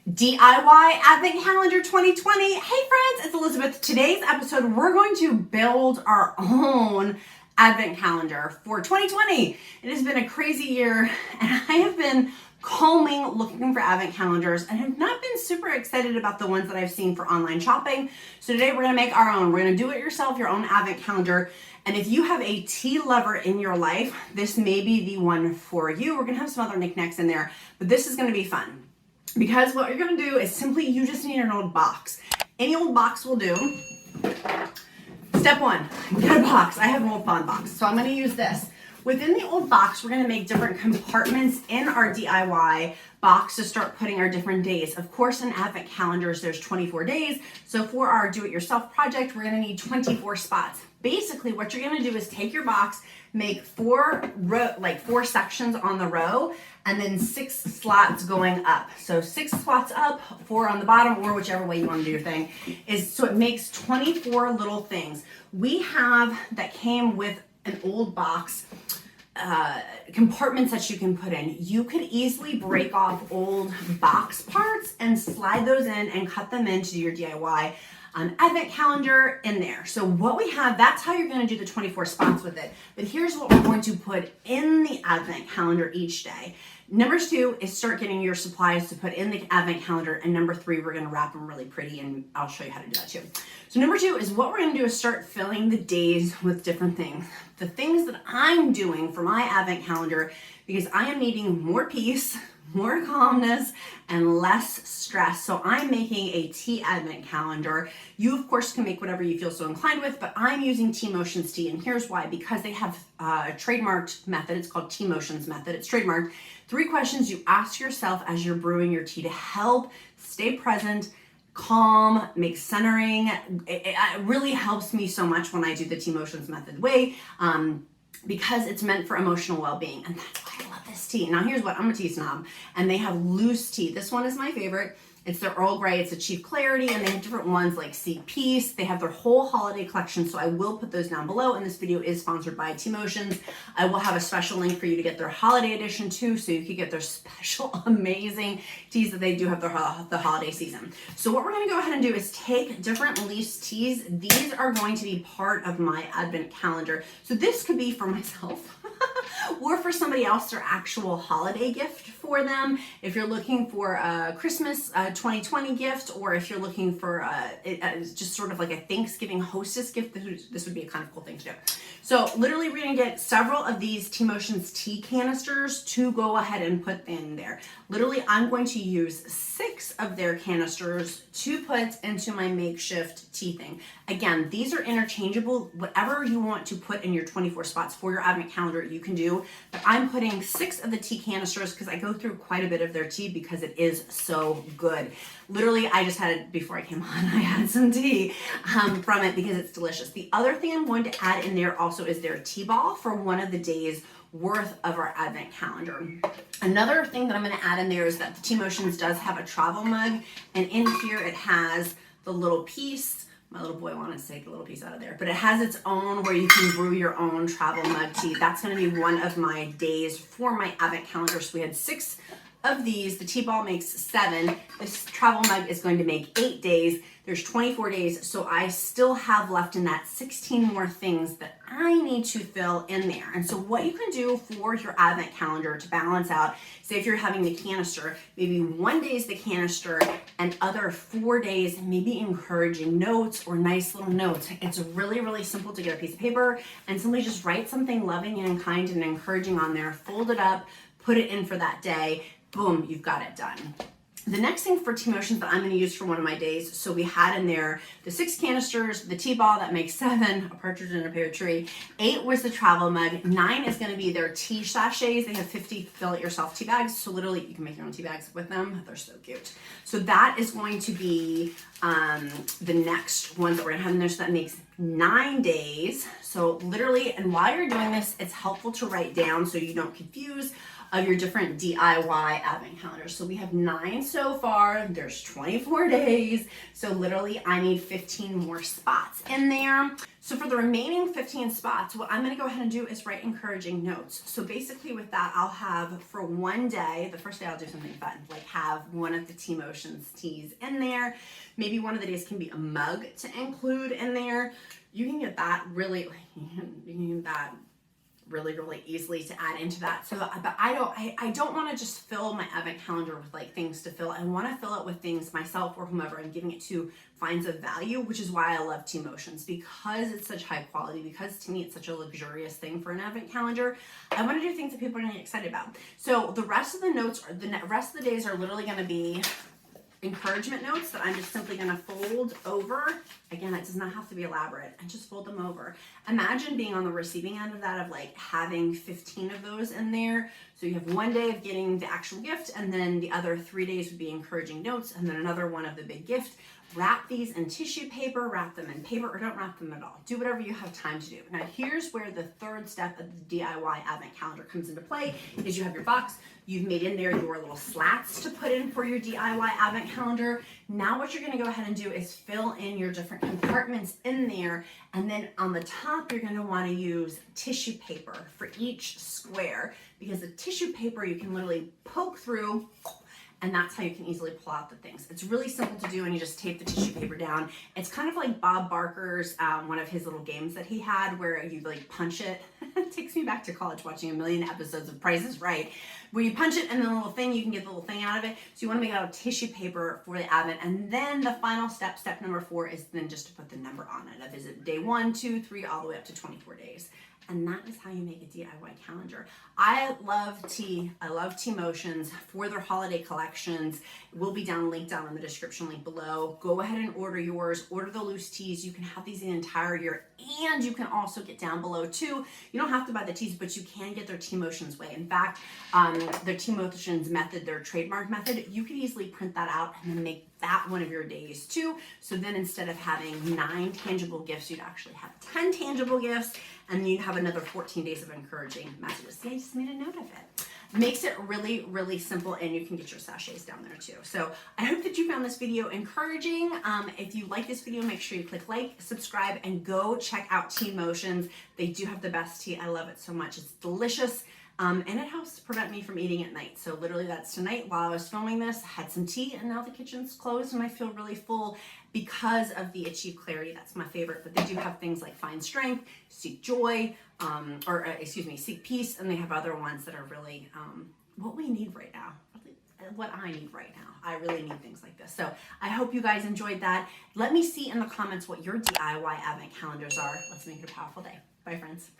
DIY Advent Calendar 2020. Hey friends, it's Elizabeth. Today's episode, we're going to build our own Advent Calendar for 2020. It has been a crazy year and I have been combing looking for Advent calendars and have not been super excited about the ones that I've seen for online shopping. So today we're gonna make our own. We're gonna do it yourself, your own Advent calendar. And if you have a tea lover in your life, this may be the one for you. We're gonna have some other knickknacks in there, but this is gonna be fun. Because what you're gonna do is simply, you just need an old box. Any old box will do. Step one, get a box. I have an old font box, so I'm gonna use this. Within the old box, we're gonna make different compartments in our DIY box to start putting our different days. Of course, in Advent calendars, there's 24 days. So for our do-it-yourself project, we're gonna need 24 spots. Basically, what you're gonna do is take your box, make four sections on the row, and then 6 slots going up. So 6 slots up, 4 on the bottom, or whichever way you want to do your thing. So it makes 24 little things. We have that came with an old box, compartments that you can put in. You could easily break off old box parts and slide those in and cut them into your DIY Advent calendar in there. So what we have, that's how you're going to do the 24 spots with it. But here's what we're going to put in the Advent calendar each day. Number 2 is start getting your supplies to put in the Advent calendar. And number 3, we're going to wrap them really pretty, and I'll show you how to do that too. So number 2 is what we're going to do is start filling the days with different things. The things that I'm doing for my Advent calendar, because I am needing more peace, more calmness, and less stress. So I'm making a tea Advent calendar. You, of course, can make whatever you feel so inclined with, but I'm using Teamotions tea, and here's why. Because they have a trademarked method. It's called Teamotions method. It's trademarked. 3 questions you ask yourself as you're brewing your tea to help stay present, calm, make centering. It really helps me so much when I do the Teamotions method way, because it's meant for emotional well-being, and that's why I love this tea. Now here's what, I'm a tea snob, and they have loose tea. This one is my favorite. It's their Earl Grey, it's Achieve Clarity, and they have different ones like Seek Peace. They have their whole holiday collection, so I will put those down below, and this video is sponsored by Teamotions. I will have a special link for you to get their holiday edition too, so you can get their special amazing teas that they do have the holiday season. So what we're gonna go ahead and do is take different loose teas. These are going to be part of my Advent calendar. So this could be for myself, or for somebody else, their actual holiday gift for them. If you're looking for a Christmas 2020 gift, or if you're looking for just sort of like a Thanksgiving hostess gift, this would be a kind of cool thing to do. So literally we're gonna get several of these Teamotions tea canisters to go ahead and put in there. Literally, I'm going to use 6 of their canisters to put into my makeshift tea thing. Again, these are interchangeable. Whatever you want to put in your 24 spots for your Advent calendar, you can do. But I'm putting 6 of the tea canisters because I go through quite a bit of their tea because it is so good. Literally, I just had it before I came on. I had some tea from it because it's delicious. The other thing I'm going to add in there also is their tea ball for one of the days worth of our Advent calendar. Another thing that I'm going to add in there is that the Teamotions does have a travel mug, and in here it has the little piece. My little boy wanted to take the little piece out of there, but it has its own where you can brew your own travel mug tea. That's going to be one of my days for my Advent calendar. So we had 6 of these. The tea ball makes 7. This travel mug is going to make 8 days. There's 24 days, so I still have left in that 16 more things that I need to fill in there. And so what you can do for your Advent calendar to balance out, say if you're having the canister, maybe 1 day is the canister and other 4 days, maybe encouraging notes or nice little notes. It's really, really simple to get a piece of paper and simply just write something loving and kind and encouraging on there, fold it up, put it in for that day. Boom, you've got it done. The next thing for Teamotions that I'm going to use for one of my days, so we had in there the 6 canisters, the tea ball that makes 7, a partridge in a pear tree. 8 was the travel mug. 9 is going to be their tea sachets. They have 50 fill-it-yourself tea bags, so literally you can make your own tea bags with them. They're so cute. So that is going to be the next ones that we're going to have in there, so that makes 9 days. So literally, and while you're doing this, it's helpful to write down so you don't confuse of your different DIY advent calendars. So we have 9 so far. There's 24 days. So literally I need 15 more spots in there. So for the remaining 15 spots, what I'm gonna go ahead and do is write encouraging notes. So basically with that, I'll have for one day, the first day I'll do something fun, like have one of the Teamotions teas in there. Maybe one of the days can be a mug to include in there. You can get that really, you can get that really easily to add into that. So, but I don't want to just fill my advent calendar with like things to fill. I want to fill it with things myself or whomever I'm giving it to finds of value, which is why I love Teamotions, because it's such high quality, because to me it's such a luxurious thing for an advent calendar. I want to do things that people are going to get excited about. So the rest of the notes, or the rest of the days are literally going to be encouragement notes that I'm just simply going to fold over. Again, it does not have to be elaborate. I just fold them over. Imagine being on the receiving end of that, of like having 15 of those in there. So you have one day of getting the actual gift, and then the other 3 days would be encouraging notes, and then another one of the big gift. Wrap these in tissue paper, wrap them in paper, or don't wrap them at all. Do whatever you have time to do. Now here's where the third step of the DIY advent calendar comes into play, is you have your box. You've made in there your little slats to put in for your DIY advent calendar. Now what you're gonna go ahead and do is fill in your different compartments in there, and then on the top you're gonna wanna use tissue paper for each square, because the tissue paper you can literally poke through, and that's how you can easily pull out the things. It's really simple to do, and you just tape the tissue paper down. It's kind of like Bob Barker's, one of his little games that he had where you like punch it. It takes me back to college watching a million episodes of Price is Right, where you punch it and then the little thing, you can get the little thing out of it. So you wanna make it out of tissue paper for the advent. And then the final step, step number 4, is then just to put the number on it. Is it day 1, 2, 3, all the way up to 24 days. And that is how you make a DIY calendar. I love Teamotions for their holiday collections. It will be linked down in the description link below. Go ahead and order yours. Order the loose teas. You can have these the entire year, and you can also get down below too. You don't have to buy the teas, but you can get their Teamotions way. In fact, their Teamotions method, their trademark method, you could easily print that out and then make that one of your days too. So then instead of having 9 tangible gifts, you'd actually have 10 tangible gifts, and then you'd have another 14 days of encouraging messages. See, I just made a note of it. Makes it really simple, and you can get your sachets down there too. So I hope that you found this video encouraging. If you like this video, make sure you click like, subscribe, and go check out Teamotions. They do have the best tea. I love it so much. It's delicious. And it helps to prevent me from eating at night. So literally that's tonight while I was filming this, I had some tea, and now the kitchen's closed and I feel really full because of the Achieve Clarity. That's my favorite, but they do have things like Find Strength, Seek Joy, Seek Peace, and they have other ones that are really what we need right now. What I need right now. I really need things like this. So I hope you guys enjoyed that. Let me see in the comments what your DIY advent calendars are. Let's make it a powerful day. Bye, friends.